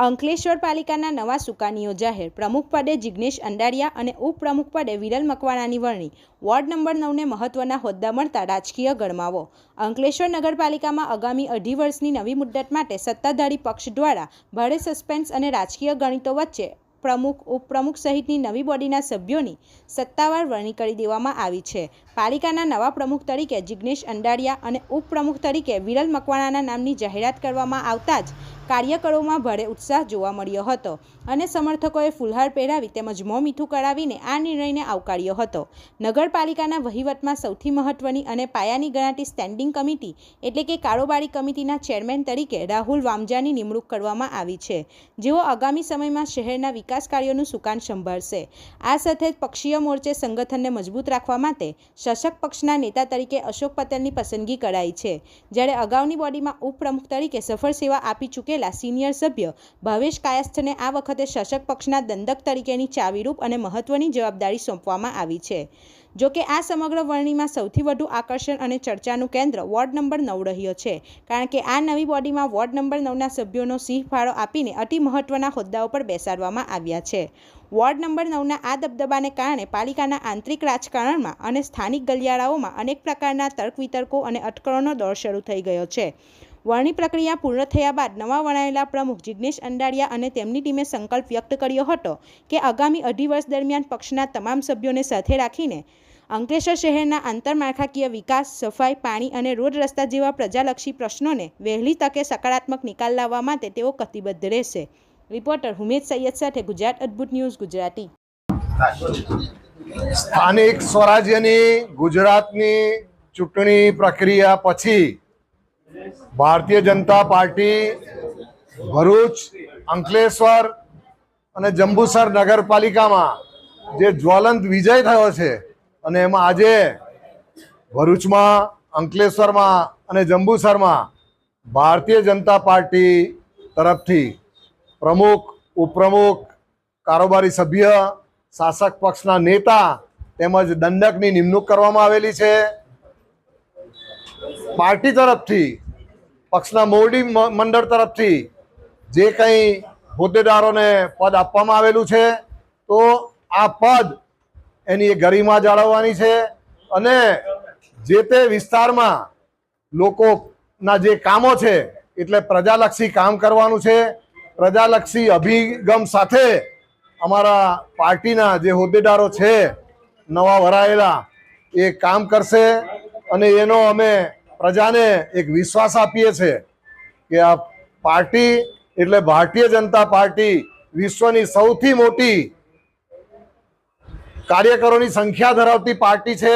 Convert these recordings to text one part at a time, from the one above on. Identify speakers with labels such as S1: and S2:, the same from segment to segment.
S1: અંકલેશ્વર પાલિકાના નવા સુકાનીઓ જાહેર. પ્રમુખ પદે જિગ્નેશ અંડારિયા અને ઉપપ્રમુખ પદે વિરલ મકવાણાની વરણી. વોર્ડ નંબર 9ને મહત્વના હોદ્દા મળતા રાજકીય ગરમાવો. અંકલેશ્વર નગરપાલિકામાં આગામી અઢી વર્ષની નવી મુદ્દત માટે સત્તાધારી પક્ષ દ્વારા ભારે સસ્પેન્સ અને રાજકીય ગણિતો વચ્ચે પ્રમુખ, ઉપપ્રમુખ સહિતની નવી બોડીના સભ્યોની સત્તાવાર વરણી કરી દેવામાં આવી છે. પાલિકાના નવા પ્રમુખ તરીકે જિગ્નેશ અંડારિયા અને ઉપપ્રમુખ તરીકે વિરલ મકવાણાના નામની જાહેરાત કરવામાં આવતા જ કાર્યકરોમાં ભારે ઉત્સાહ જોવા મળ્યો હતો અને સમર્થકોએ ફુલહાર પહેરાવી તેમજ મોં મીઠું કરાવીને આ નિર્ણયને આવકાર્યો હતો. નગરપાલિકાના વહીવટમાં સૌથી મહત્વની અને પાયાની ગણાતી સ્ટેન્ડિંગ કમિટી એટલે કે કારોબારી કમિટીના ચેરમેન તરીકે રાહુલ વામજાની નિમણૂક કરવામાં આવી છે, જેઓ આગામી સમયમાં શહેરના વિકાસ કાર્યોનું સુકાન સંભાળશે. આ સાથે જ પક્ષીય મોરચે સંગઠનને મજબૂત રાખવા માટે શાસક પક્ષના નેતા તરીકે અશોક પટેલની પસંદગી કરાઈ છે, જ્યારે અગાઉની બોડીમાં ઉપપ્રમુખ તરીકે સફળ સેવા આપી ચૂકેલા સિનિયર સભ્ય ભાવેશ કાયસ્થને આ વખતે શાસક પક્ષના દંડક તરીકેની ચાવીરૂપ અને મહત્વની જવાબદારી સોંપવામાં આવી છે. જો કે આ સમગ્ર વરણીમાં સૌથી વધુ આકર્ષણ અને ચર્ચાનું કેન્દ્ર વોર્ડ નંબર 9 રહ્યો છે, કારણ કે આ નવી બોડીમાં વોર્ડ નંબર 9ના સભ્યોનો સિંહ ફાળો આપીને અતિ મહત્વના હોદ્દાઓ પર બેસાડવામાં આવ્યા છે. વોર્ડ નંબર 9ના આ દબદબાને કારણે પાલિકાના આંતરિક રાજકારણમાં અને સ્થાનિક ગલિયારાઓમાં અનેક પ્રકારના તર્ક વિતર્કો અને અટકળોનો દોર શરૂ થઈ ગયો છે. વરણી પ્રક્રિયા પૂર્ણ થયા બાદ નવા વરણાયેલા પ્રમુખ જિગ્નેશ અંડારિયા અને તેમની ટીમે સંકલ્પ વ્યક્ત કર્યો હતો કે આગામી અઢી વર્ષ દરમિયાન પક્ષના તમામ સભ્યોને સાથે રાખીને અંકલેશ્વર શહેરના આંતરમાળખાકીય વિકાસ, સફાઈ, પાણી અને રોડ રસ્તા જેવા પ્રજાલક્ષી પ્રશ્નોને વહેલી તકે સકારાત્મક નિકાલ લાવવા માટે તેઓ કટિબદ્ધ રહેશે. રિપોર્ટર હુમેદ સૈયદ સાથે ગુજરાત અદ્ભુત ન્યૂઝ ગુજરાતી.
S2: સ્થાનિક સ્વરાજ્યની ગુજરાતની ચૂંટણી પ્રક્રિયા પછી ભારતીય જનતા પાર્ટી ભરૂચ, અંકલેશ્વર અને જંબુસર નગરપાલિકામાં જે જ્વલંત વિજય થયો છે અને એમાં આજે ભરૂચમાં, અંકલેશ્વરમાં અને જંબુસરમાં ભારતીય જનતા પાર્ટી તરફથી પ્રમુખ, ઉપપ્રમુખ, કારોબારી સભ્ય, શાસક પક્ષના નેતા તેમજ દંડકની નિમણૂક કરવામાં આવેલી છે. પાર્ટી તરફથી, પક્ષના મોવડી મંડળ તરફથી જે કંઈ હોદ્દેદારોને પદ આપવામાં આવેલું છે, તો આ પદ એની ગરિમા જાળવવાની છે અને જે તે વિસ્તારમાં લોકોના જે કામો છે એટલે પ્રજાલક્ષી કામ કરવાનું છે. પ્રજાલક્ષી અભિગમ સાથે અમારા પાર્ટીના જે હોદ્દેદારો છે નવા વરાયેલા એ કામ કરશે અને એનો અમે પ્રજાને એક વિશ્વાસ આપીએ છીએ કે આ પાર્ટી એટલે ભારતીય જનતા પાર્ટી વિશ્વની સૌથી મોટી કાર્યકરોની સંખ્યા ધરાવતી પાર્ટી છે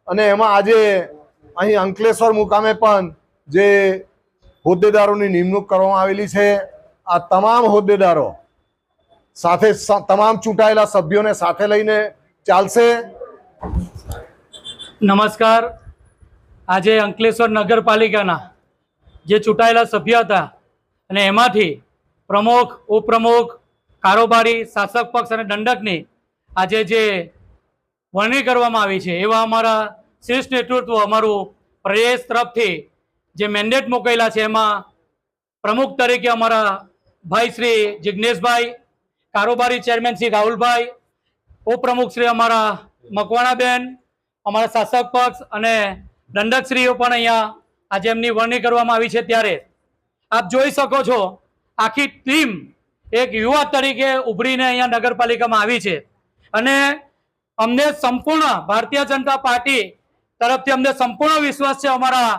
S2: અને એમાં આજે અહીં અંકલેશ્વર મુકામે પણ જે હોદ્દેદારોની નિમણૂક કરવામાં આવેલી છે, આ તમામ હોદ્દેદારો સાથે તમામ ચૂંટાયેલા સભ્યોને સાથે લઈને ચાલશે.
S3: નમસ્કાર. આજે અંકલેશ્વર નગરપાલિકાના જે ચૂંટાયેલા સભ્ય હતા અને એમાંથી પ્રમુખ, ઉપપ્રમુખ, કારોબારી, શાસક પક્ષ અને દંડકની આજે જે વરણી કરવામાં આવી છે એવા અમારા શીર્ષ નેતૃત્વ, અમારું પ્રદેશ તરફથી જે મેન્ડેટ મોકલેલા છે એમાં પ્રમુખ તરીકે અમારા ભાઈ શ્રી જિગ્નેશભાઈ, કારોબારી ચેરમેન શ્રી રાહુલભાઈ, ઉપપ્રમુખ શ્રી અમારા મકવાણાબેન, અમારા શાસક પક્ષ અને દંડકશ્રીઓ પણ અહીંયા આજે એમની વરણી કરવામાં આવી છે. ત્યારે આપ જોઈ શકો છો આખી ટીમ એક યુવા તરીકે ઉભરીને અહીંયા નગરપાલિકામાં આવી છે અને અમને સંપૂર્ણ ભારતીય જનતા પાર્ટી તરફથી અમને સંપૂર્ણ વિશ્વાસ છે અમારા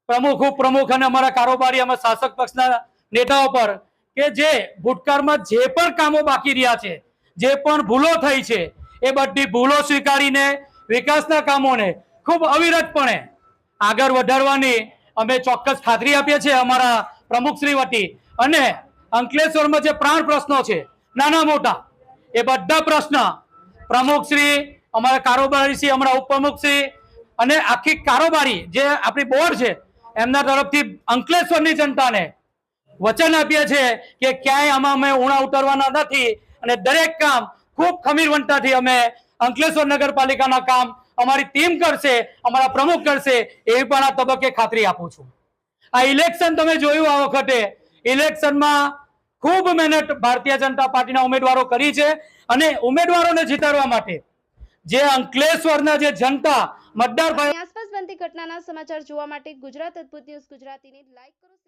S3: પ્રમુખ, ઉપપ્રમુખ અને અમારા કારોબારી, અમારા શાસક પક્ષના નેતાઓ પર કે જે ભૂતકાળમાં જે પણ કામો બાકી રહ્યા છે, જે પણ ભૂલો થઈ છે એ બધી ભૂલો સ્વીકારીને વિકાસના કામોને ખૂબ અવિરતપણે આગળ વધારવાની અમે ચોક્કસ ખાતરી આપીએ છીએ અમારા પ્રમુખશ્રી વતી. અને અંકલેશ્વરમાં જે પ્રાણ પ્રશ્નો છે નાના મોટા એ બધા પ્રશ્ન પ્રમુખશ્રી, અમારા કારોબારીશ્રી, અમારા ઉપપ્રમુખશ્રી અને આખી કારોબારી જે આપણી બોર્ડ છે એમના તરફથી અંકલેશ્વરની જનતાને વચન આપીએ છીએ કે ક્યાંય આમાં અમે ઉણા ઉતરવાના નથી અને દરેક કામ ખૂબ ખમીરવંતાથી અમે અંકલેશ્વર નગરપાલિકાના કામ અમારી ટીમ કરશે, અમારા પ્રમુખ કરશે એવી પણ આ તબક્કે ખાતરી આપું છું. આ ઇલેક્શન તમે જોયું, આ વખતે ઇલેક્શનમાં ખૂબ મહેનત ભારતીય જનતા પાર્ટીના ઉમેદવારો કરી છે અને ઉમેદવારોને જીતાડવા માટે જે અંકલેશ્વરના જે જનતા મતદાર ભાઈ
S4: આસપાસ બનતી ઘટનાના સમાચાર જોવા માટે ગુજરાત અદ્ભુત ન્યૂઝ ગુજરાતીને લાઈક કરો.